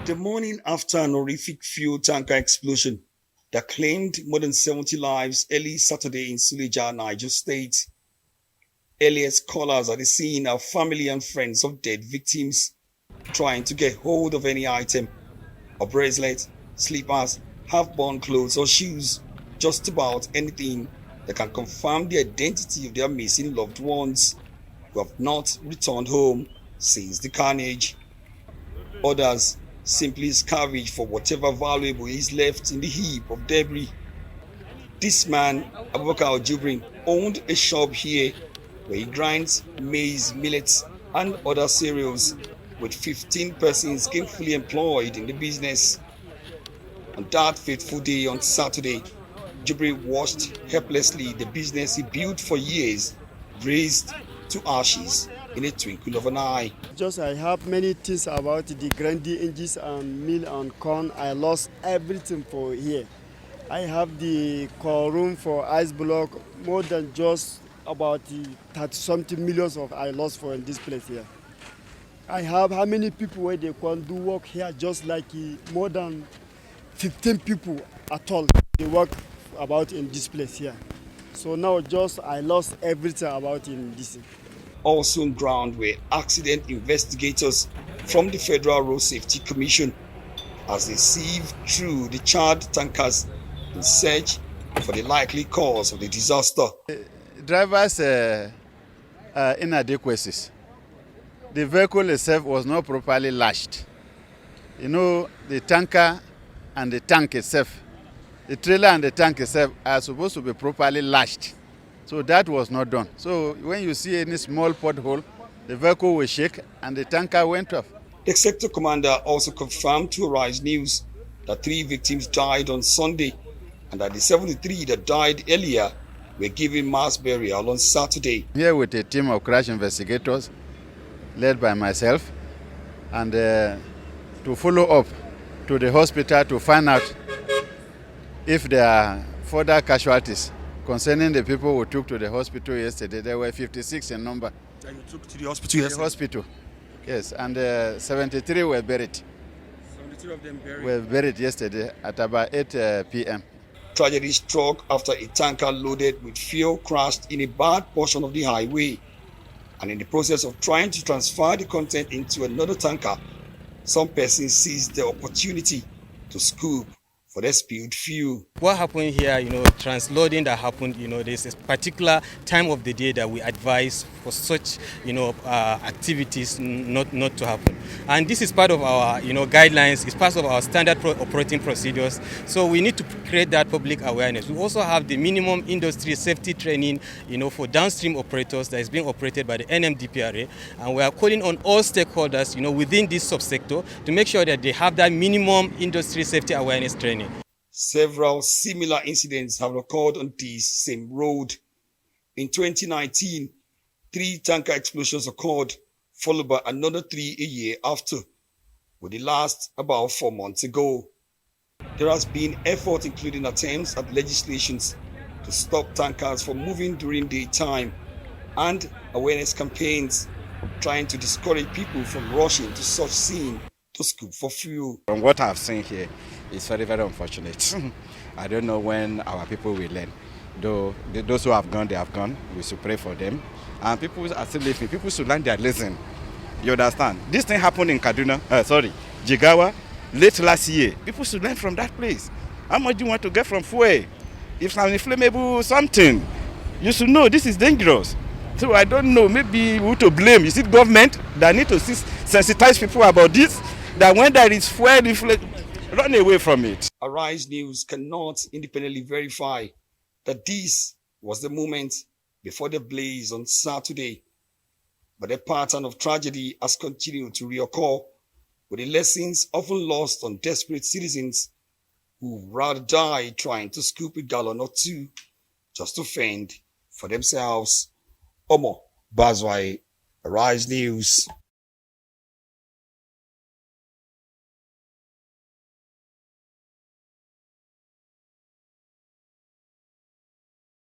The morning after an horrific fuel tanker explosion that claimed more than 70 lives early Saturday in Suleja, Niger State. Earliest callers at the scene are family and friends of dead victims trying to get hold of any item, a bracelet, slippers, half-worn clothes or shoes, just about anything that can confirm the identity of their missing loved ones who have not returned home since the carnage. Others simply scavenge for whatever valuable is left in the heap of debris. This man, Abubakar Jubrin, owned a shop here where he grinds maize, millets, and other cereals, with 15 persons gainfully employed in the business. On that fateful day on Saturday, Jubrin watched helplessly the business he built for years razed to ashes in a twinkle of an eye. Just I have many things about the grinding engines and mill and corn. I lost everything for here. I have the core room for ice block, more than just about the 30 something millions of I lost for in this place here. I have how many people where they can do work here, just like more than 15 people at all they work about in this place here. So now just I lost everything about in this. Also on ground were accident investigators from the Federal Road Safety Commission as they sieved through the charred tankers in search for the likely cause of the disaster. Drivers' inadequacies. The vehicle itself was not properly lashed. You know, the tanker and the tank itself, the trailer and the tank itself are supposed to be properly lashed. So that was not done. So when you see any small pothole, the vehicle will shake and the tanker went off. The sector commander also confirmed to Arise News that 3 victims died on Sunday and that the 73 that died earlier were given mass burial on Saturday. Here with a team of crash investigators led by myself and to follow up to the hospital to find out if there are further casualties. Concerning the people who took to the hospital yesterday, there were 56 in number. And you took to the hospital yesterday? The hospital, yes, and 73 were buried. 73 of them buried? Were buried yesterday at about 8 p.m. Tragedy struck after a tanker loaded with fuel crashed in a bad portion of the highway. And in the process of trying to transfer the content into another tanker, some persons seized the opportunity to scoop for the spilled fuel. What happened here, transloading that happened, there's a particular time of the day that we advise for such, activities not to happen. And this is part of our, guidelines, it's part of our standard operating procedures. So we need to create that public awareness. We also have the minimum industry safety training, for downstream operators that is being operated by the NMDPRA. And we are calling on all stakeholders, within this subsector to make sure that they have that minimum industry safety awareness training. Several similar incidents have occurred on this same road. In 2019, 3 tanker explosions occurred, followed by another 3 a year after, with the last about 4 months ago. There has been effort including attempts at legislations to stop tankers from moving during daytime and awareness campaigns trying to discourage people from rushing to such scene to scoop for fuel. From what I've seen here, it's very, very unfortunate. I don't know when our people will learn. Though those who have gone, they have gone. We should pray for them. And people are still living. People should learn their lesson. You understand? This thing happened in Jigawa, late last year. People should learn from that place. How much do you want to get from fuel? If it's an inflammable something, you should know this is dangerous. So I don't know, maybe who to blame. Is it government that need to sensitize people about this? That when there is fuel, run away from it. Arise News cannot independently verify that this was the moment before the blaze on Saturday. But the pattern of tragedy has continued to reoccur, with the lessons often lost on desperate citizens who rather die trying to scoop a gallon or 2 just to fend for themselves. Omo Bazwai, Arise News.